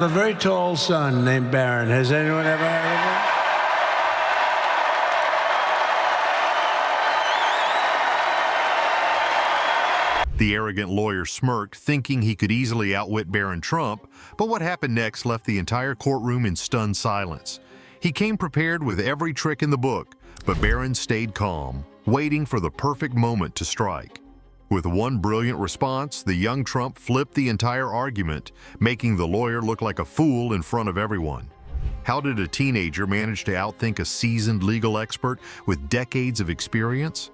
A very tall son named Barron. Has anyone ever heard of him? The arrogant lawyer smirked, thinking he could easily outwit Barron Trump, but what happened next left the entire courtroom in stunned silence. He came prepared with every trick in the book, but Barron stayed calm, waiting for the perfect moment to strike. With one brilliant response, the young Trump flipped the entire argument, making the lawyer look like a fool in front of everyone. How did a teenager manage to outthink a seasoned legal expert with decades of experience?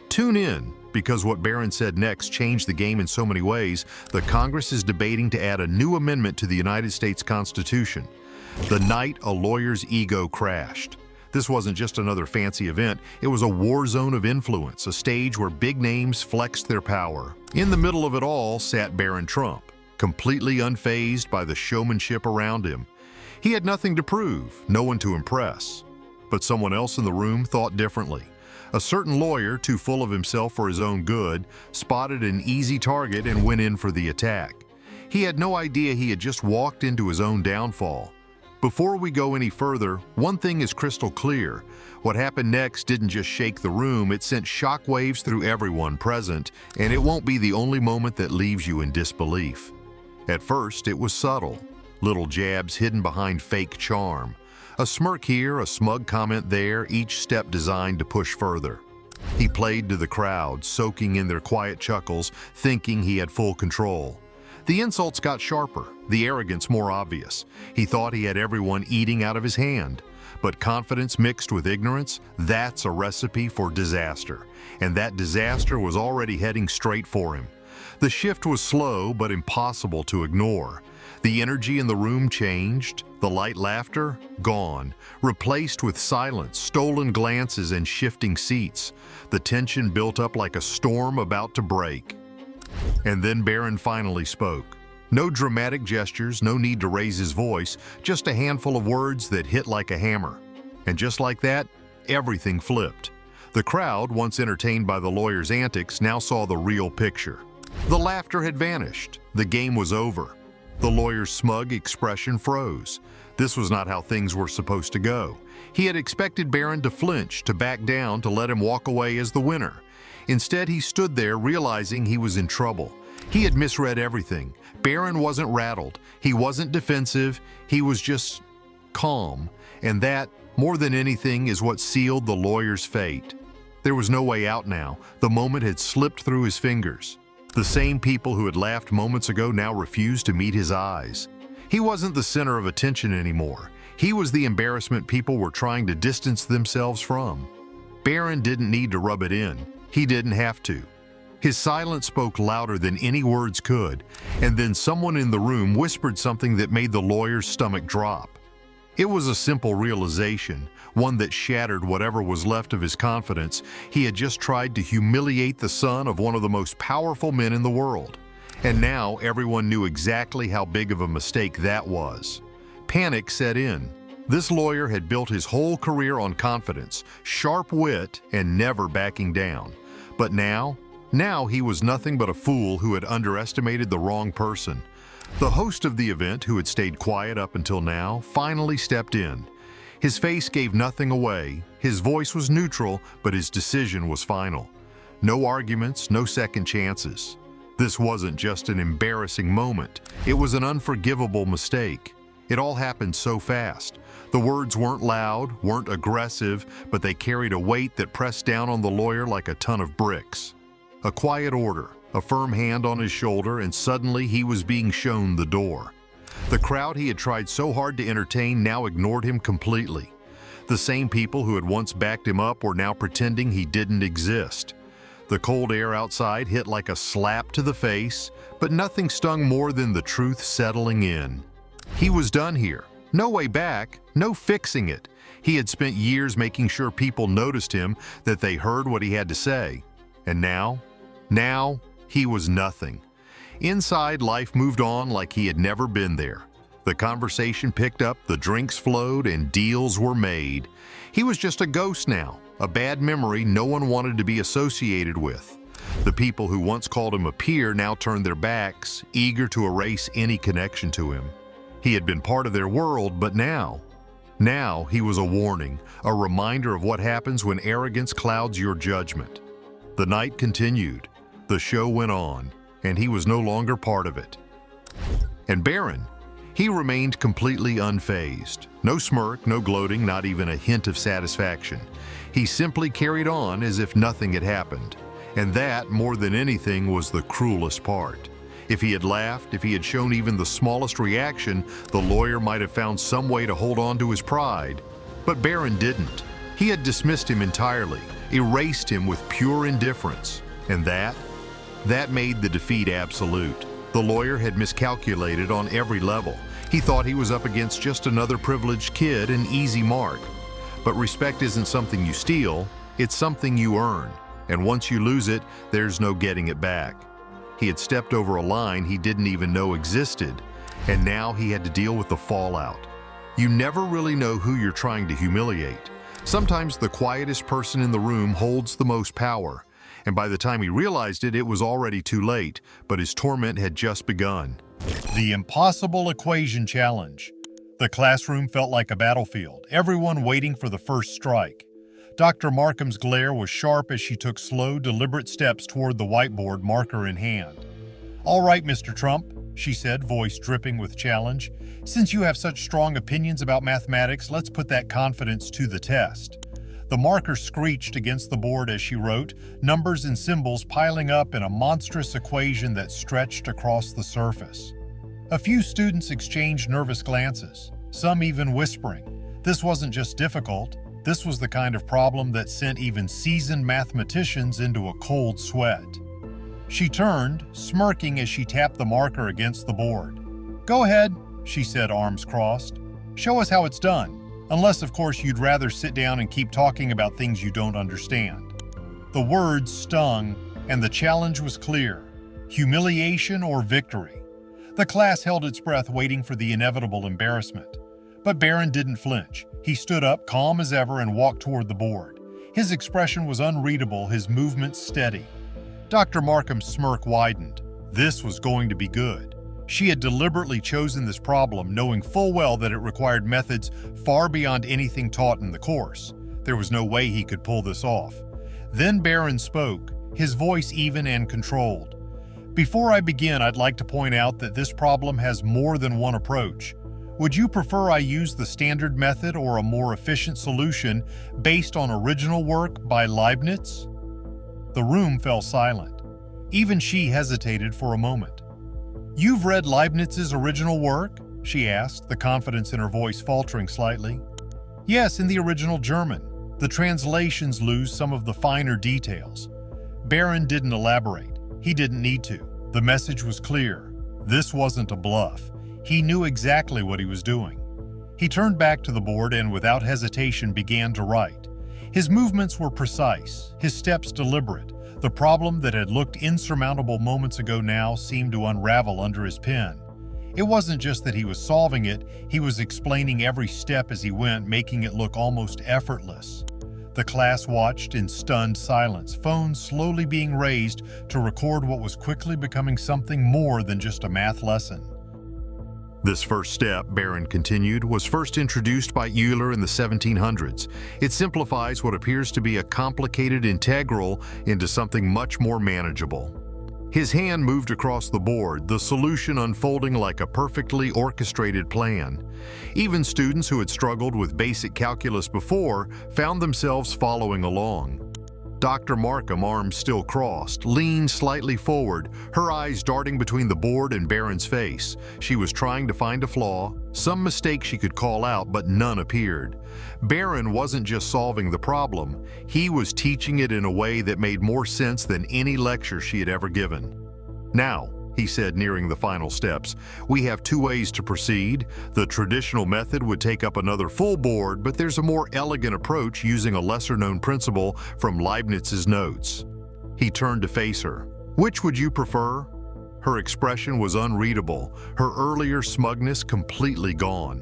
Tune in, because what Barron said next changed the game in so many ways. The Congress is debating to add a new amendment to the United States Constitution. The night a lawyer's ego crashed. This wasn't just another fancy event, it was a war zone of influence, a stage where big names flexed their power. In the middle of it all sat Barron Trump, completely unfazed by the showmanship around him. He had nothing to prove, no one to impress. But someone else in the room thought differently. A certain lawyer, too full of himself for his own good, spotted an easy target and went in for the attack. He had no idea he had just walked into his own downfall. Before we go any further, one thing is crystal clear. What happened next didn't just shake the room, it sent shockwaves through everyone present, and it won't be the only moment that leaves you in disbelief. At first, it was subtle. Little jabs hidden behind fake charm. A smirk here, a smug comment there, each step designed to push further. He played to the crowd, soaking in their quiet chuckles, thinking he had full control. The insults got sharper, the arrogance more obvious. He thought he had everyone eating out of his hand. But confidence mixed with ignorance, that's a recipe for disaster. And that disaster was already heading straight for him. The shift was slow but impossible to ignore. The energy in the room changed, the light laughter, gone, replaced with silence, stolen glances, and shifting seats. The tension built up like a storm about to break. And then Barron finally spoke. No dramatic gestures, no need to raise his voice, just a handful of words that hit like a hammer. And just like that, everything flipped. The crowd, once entertained by the lawyer's antics, now saw the real picture. The laughter had vanished. The game was over. The lawyer's smug expression froze. This was not how things were supposed to go. He had expected Barron to flinch, to back down, to let him walk away as the winner. Instead, he stood there realizing he was in trouble. He had misread everything. Barron wasn't rattled. He wasn't defensive. He was just calm. And that, more than anything, is what sealed the lawyer's fate. There was no way out now. The moment had slipped through his fingers. The same people who had laughed moments ago now refused to meet his eyes. He wasn't the center of attention anymore. He was the embarrassment people were trying to distance themselves from. Barron didn't need to rub it in. He didn't have to. His silence spoke louder than any words could, and then someone in the room whispered something that made the lawyer's stomach drop. It was a simple realization, one that shattered whatever was left of his confidence. He had just tried to humiliate the son of one of the most powerful men in the world. And now everyone knew exactly how big of a mistake that was. Panic set in. This lawyer had built his whole career on confidence, sharp wit, and never backing down. But now he was nothing but a fool who had underestimated the wrong person. The host of the event, who had stayed quiet up until now, finally stepped in. His face gave nothing away. His voice was neutral, but his decision was final. No arguments, no second chances. This wasn't just an embarrassing moment. It was an unforgivable mistake. It all happened so fast. The words weren't loud, weren't aggressive, but they carried a weight that pressed down on the lawyer like a ton of bricks. A quiet order, a firm hand on his shoulder, and suddenly he was being shown the door. The crowd he had tried so hard to entertain now ignored him completely. The same people who had once backed him up were now pretending he didn't exist. The cold air outside hit like a slap to the face, but nothing stung more than the truth settling in. He was done here. No way back, no fixing it. He had spent years making sure people noticed him, that they heard what he had to say. And now he was nothing. Inside, life moved on like he had never been there. The conversation picked up, the drinks flowed, and deals were made. He was just a ghost now, a bad memory no one wanted to be associated with. The people who once called him a peer now turned their backs, eager to erase any connection to him. He had been part of their world, but now he was a warning, a reminder of what happens when arrogance clouds your judgment. The night continued, the show went on, and he was no longer part of it. And Barron, he remained completely unfazed. No smirk, no gloating, not even a hint of satisfaction. He simply carried on as if nothing had happened. And that, more than anything, was the cruelest part. If he had laughed, if he had shown even the smallest reaction, the lawyer might have found some way to hold on to his pride. But Barron didn't. He had dismissed him entirely, erased him with pure indifference. And that made the defeat absolute. The lawyer had miscalculated on every level. He thought he was up against just another privileged kid, an easy mark. But respect isn't something you steal, it's something you earn. And once you lose it, there's no getting it back. He had stepped over a line he didn't even know existed, and now he had to deal with the fallout. You never really know who you're trying to humiliate. Sometimes the quietest person in the room holds the most power, and by the time he realized it, it was already too late, but his torment had just begun. The impossible equation challenge. The classroom felt like a battlefield, everyone waiting for the first strike. Dr. Markham's glare was sharp as she took slow, deliberate steps toward the whiteboard, marker in hand. "All right, Mr. Trump," she said, voice dripping with challenge. "Since you have such strong opinions about mathematics, let's put that confidence to the test." The marker screeched against the board as she wrote, numbers and symbols piling up in a monstrous equation that stretched across the surface. A few students exchanged nervous glances, some even whispering. This wasn't just difficult. This was the kind of problem that sent even seasoned mathematicians into a cold sweat. She turned, smirking as she tapped the marker against the board. "Go ahead," she said, arms crossed. "Show us how it's done. Unless, of course, you'd rather sit down and keep talking about things you don't understand." The words stung, and the challenge was clear: humiliation or victory. The class held its breath, waiting for the inevitable embarrassment. But Barron didn't flinch. He stood up, calm as ever, and walked toward the board. His expression was unreadable, his movements steady. Dr. Markham's smirk widened. This was going to be good. She had deliberately chosen this problem, knowing full well that it required methods far beyond anything taught in the course. There was no way he could pull this off. Then Barron spoke, his voice even and controlled. "Before I begin, I'd like to point out that this problem has more than one approach. Would you prefer I use the standard method or a more efficient solution based on original work by Leibniz?" The room fell silent. Even she hesitated for a moment. "You've read Leibniz's original work?" she asked, the confidence in her voice faltering slightly. "Yes, in the original German. The translations lose some of the finer details." Barron didn't elaborate. He didn't need to. The message was clear. This wasn't a bluff. He knew exactly what he was doing. He turned back to the board and without hesitation began to write. His movements were precise, his steps deliberate. The problem that had looked insurmountable moments ago now seemed to unravel under his pen. It wasn't just that he was solving it, he was explaining every step as he went, making it look almost effortless. The class watched in stunned silence, phones slowly being raised to record what was quickly becoming something more than just a math lesson. This first step, Barron continued, was first introduced by Euler in the 1700s. It simplifies what appears to be a complicated integral into something much more manageable. His hand moved across the board, the solution unfolding like a perfectly orchestrated plan. Even students who had struggled with basic calculus before found themselves following along. Dr. Markham, arms still crossed, leaned slightly forward, her eyes darting between the board and Barron's face. She was trying to find a flaw, some mistake she could call out, but none appeared. Barron wasn't just solving the problem, he was teaching it in a way that made more sense than any lecture she had ever given. "Now," he said, nearing the final steps, "we have two ways to proceed. The traditional method would take up another full board, but there's a more elegant approach using a lesser-known principle from Leibniz's notes." He turned to face her. "Which would you prefer?" Her expression was unreadable, her earlier smugness completely gone.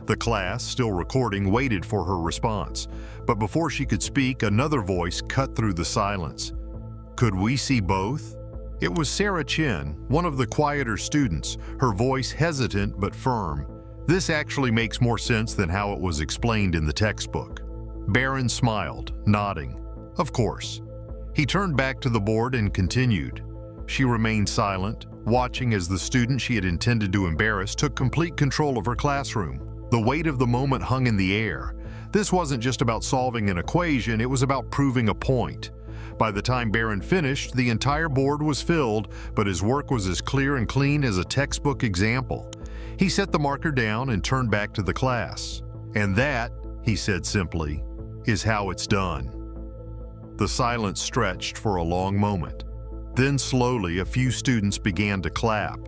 The class, still recording, waited for her response. But before she could speak, another voice cut through the silence. "Could we see both?" It was Sarah Chin, one of the quieter students, her voice hesitant but firm. This actually makes more sense than how it was explained in the textbook. Barron smiled, nodding. Of course. He turned back to the board and continued. She remained silent, watching as the student she had intended to embarrass took complete control of her classroom. The weight of the moment hung in the air. This wasn't just about solving an equation, it was about proving a point. By the time Barron finished, the entire board was filled, but his work was as clear and clean as a textbook example. He set the marker down and turned back to the class. And that, he said simply, is how it's done. The silence stretched for a long moment. Then slowly, a few students began to clap.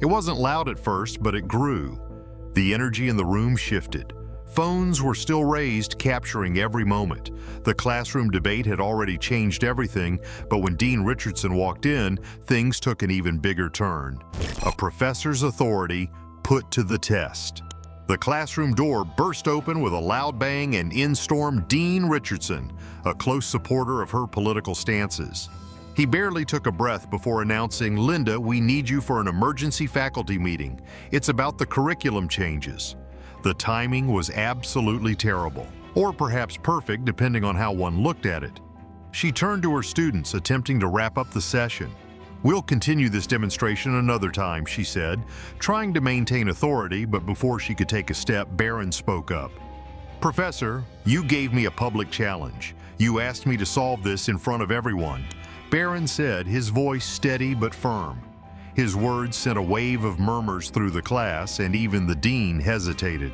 It wasn't loud at first, but it grew. The energy in the room shifted. Phones were still raised, capturing every moment. The classroom debate had already changed everything, but when Dean Richardson walked in, things took an even bigger turn. A professor's authority put to the test. The classroom door burst open with a loud bang, and in stormed Dean Richardson, a close supporter of her political stances. He barely took a breath before announcing, "Linda, we need you for an emergency faculty meeting. It's about the curriculum changes." The timing was absolutely terrible, or perhaps perfect depending on how one looked at it. She turned to her students, attempting to wrap up the session. "We'll continue this demonstration another time," she said, trying to maintain authority, but before she could take a step, Barron spoke up. "Professor, you gave me a public challenge. You asked me to solve this in front of everyone," Barron said, his voice steady but firm. His words sent a wave of murmurs through the class, and even the dean hesitated.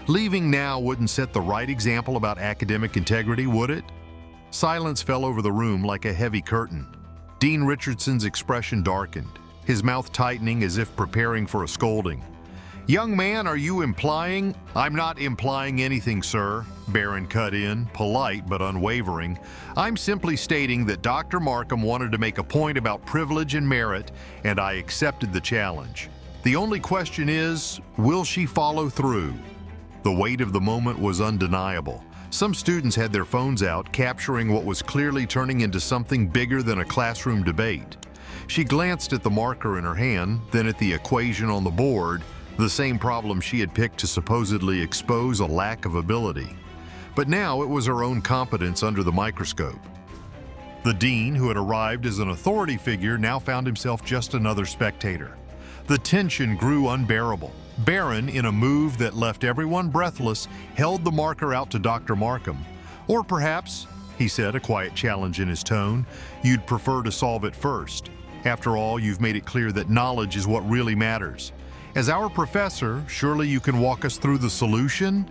Leaving now wouldn't set the right example about academic integrity, would it? Silence fell over the room like a heavy curtain. Dean Richardson's expression darkened, his mouth tightening as if preparing for a scolding. "Young man, are you implying—" "I'm not implying anything, sir," Barron cut in, polite but unwavering. "I'm simply stating that Dr. Markham wanted to make a point about privilege and merit, and I accepted the challenge. The only question is, will she follow through?" The weight of the moment was undeniable. Some students had their phones out, capturing what was clearly turning into something bigger than a classroom debate. She glanced at the marker in her hand, then at the equation on the board, the same problem she had picked to supposedly expose a lack of ability. But now it was her own competence under the microscope. The dean, who had arrived as an authority figure, now found himself just another spectator. The tension grew unbearable. Barron, in a move that left everyone breathless, held the marker out to Dr. Markham. "Or perhaps," he said, a quiet challenge in his tone, "you'd prefer to solve it first. After all, you've made it clear that knowledge is what really matters. As our professor, surely you can walk us through the solution?"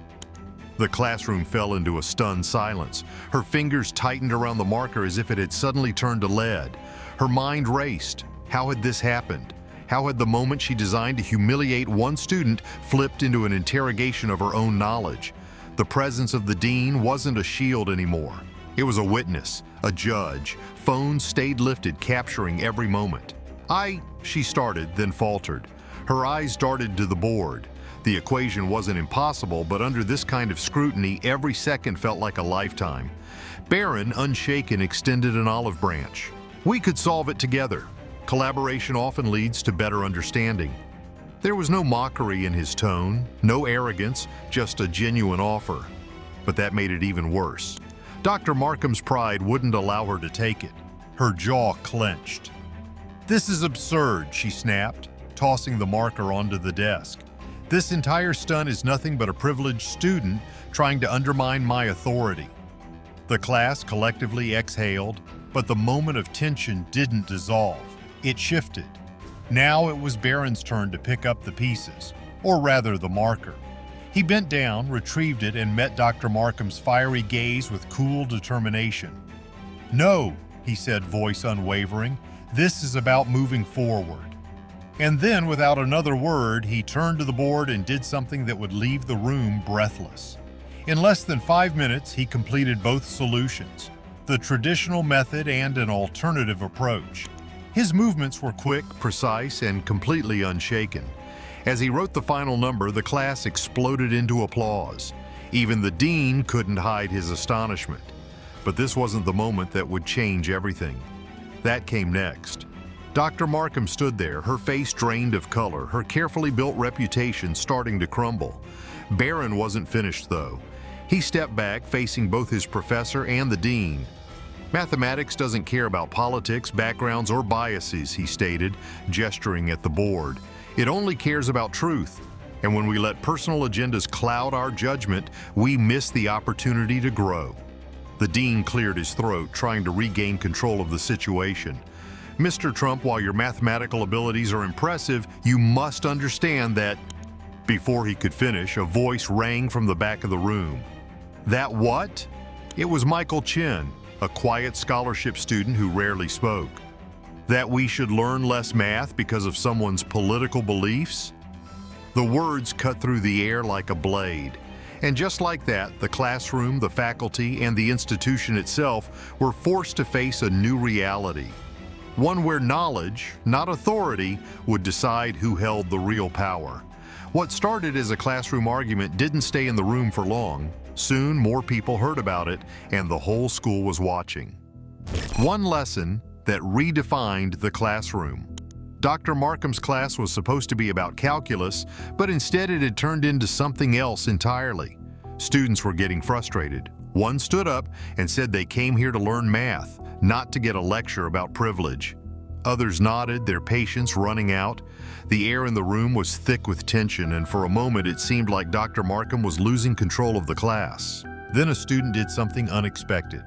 The classroom fell into a stunned silence. Her fingers tightened around the marker as if it had suddenly turned to lead. Her mind raced. How had this happened? How had the moment she designed to humiliate one student flipped into an interrogation of her own knowledge? The presence of the dean wasn't a shield anymore. It was a witness, a judge. Phones stayed lifted, capturing every moment. She started, then faltered. Her eyes darted to the board. The equation wasn't impossible, but under this kind of scrutiny, every second felt like a lifetime. Barron, unshaken, extended an olive branch. "We could solve it together. Collaboration often leads to better understanding." There was no mockery in his tone, no arrogance, just a genuine offer. But that made it even worse. Dr. Markham's pride wouldn't allow her to take it. Her jaw clenched. "This is absurd," she snapped, tossing the marker onto the desk. "This entire stunt is nothing but a privileged student trying to undermine my authority." The class collectively exhaled, but the moment of tension didn't dissolve. It shifted. Now it was Barron's turn to pick up the pieces, or rather the marker. He bent down, retrieved it, and met Dr. Markham's fiery gaze with cool determination. "No," he said, voice unwavering, "this is about moving forward." And then, without another word, he turned to the board and did something that would leave the room breathless. In less than 5 minutes, he completed both solutions, the traditional method and an alternative approach. His movements were quick, precise, and completely unshaken. As he wrote the final number, the class exploded into applause. Even the dean couldn't hide his astonishment. But this wasn't the moment that would change everything. That came next. Dr. Markham stood there, her face drained of color, her carefully built reputation starting to crumble. Barron wasn't finished, though. He stepped back, facing both his professor and the dean. Mathematics doesn't care about politics, backgrounds, or biases, he stated, gesturing at the board. It only cares about truth. And when we let personal agendas cloud our judgment, we miss the opportunity to grow. The dean cleared his throat, trying to regain control of the situation. Mr. Trump, while your mathematical abilities are impressive, you must understand that... Before he could finish, a voice rang from the back of the room. That what? It was Michael Chin, a quiet scholarship student who rarely spoke. That we should learn less math because of someone's political beliefs? The words cut through the air like a blade. And just like that, the classroom, the faculty, and the institution itself were forced to face a new reality. One where knowledge, not authority, would decide who held the real power. What started as a classroom argument didn't stay in the room for long. Soon, more people heard about it, and the whole school was watching. One lesson that redefined the classroom. Dr. Markham's class was supposed to be about calculus, but instead it had turned into something else entirely. Students were getting frustrated. One stood up and said they came here to learn math, not to get a lecture about privilege. Others nodded, their patience running out. The air in the room was thick with tension, and for a moment it seemed like Dr. Markham was losing control of the class. Then a student did something unexpected.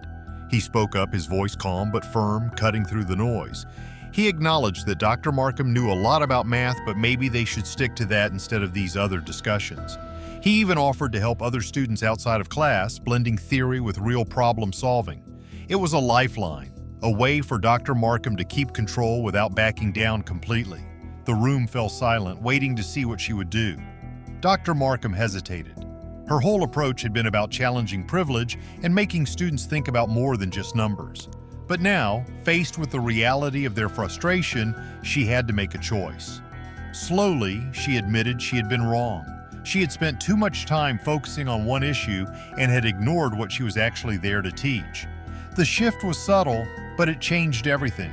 He spoke up, his voice calm but firm, cutting through the noise. He acknowledged that Dr. Markham knew a lot about math, but maybe they should stick to that instead of these other discussions. He even offered to help other students outside of class, blending theory with real problem solving. It was a lifeline, a way for Dr. Markham to keep control without backing down completely. The room fell silent, waiting to see what she would do. Dr. Markham hesitated. Her whole approach had been about challenging privilege and making students think about more than just numbers. But now, faced with the reality of their frustration, she had to make a choice. Slowly, she admitted she had been wrong. She had spent too much time focusing on one issue and had ignored what she was actually there to teach. The shift was subtle, but it changed everything.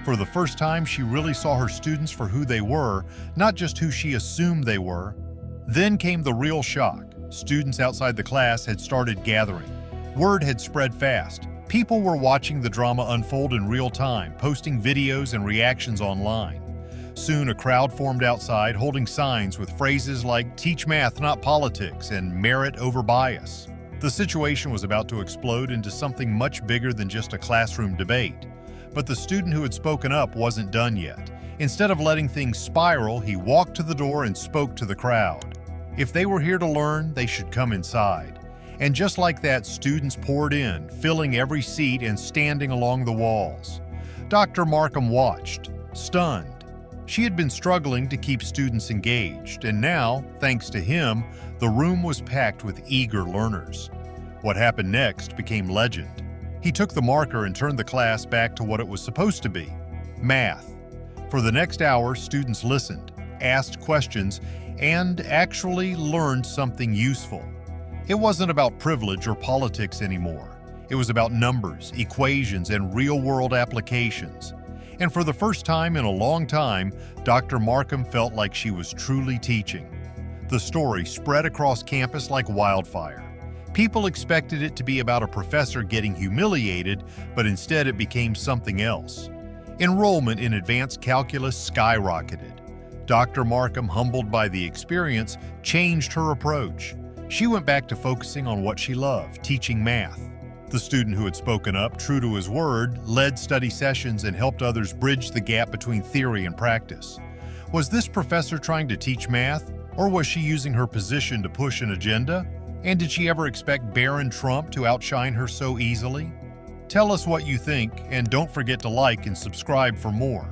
For the first time, she really saw her students for who they were, not just who she assumed they were. Then came the real shock. Students outside the class had started gathering. Word had spread fast. People were watching the drama unfold in real time, posting videos and reactions online. Soon, a crowd formed outside, holding signs with phrases like "Teach math, not politics" and "Merit over bias." The situation was about to explode into something much bigger than just a classroom debate. But the student who had spoken up wasn't done yet. Instead of letting things spiral, he walked to the door and spoke to the crowd. If they were here to learn, they should come inside. And just like that, students poured in, filling every seat and standing along the walls. Dr. Markham watched, stunned. She had been struggling to keep students engaged, and now, thanks to him, the room was packed with eager learners. What happened next became legend. He took the marker and turned the class back to what it was supposed to be: math. For the next hour, students listened, asked questions, and actually learned something useful. It wasn't about privilege or politics anymore. It was about numbers, equations, and real-world applications. And for the first time in a long time, Dr. Markham felt like she was truly teaching. The story spread across campus like wildfire. People expected it to be about a professor getting humiliated, but instead it became something else. Enrollment in advanced calculus skyrocketed. Dr. Markham, humbled by the experience, changed her approach. She went back to focusing on what she loved, teaching math. The student who had spoken up, true to his word, led study sessions and helped others bridge the gap between theory and practice. Was this professor trying to teach math, or was she using her position to push an agenda? And did she ever expect Barron Trump to outshine her so easily? Tell us what you think, and don't forget to like and subscribe for more.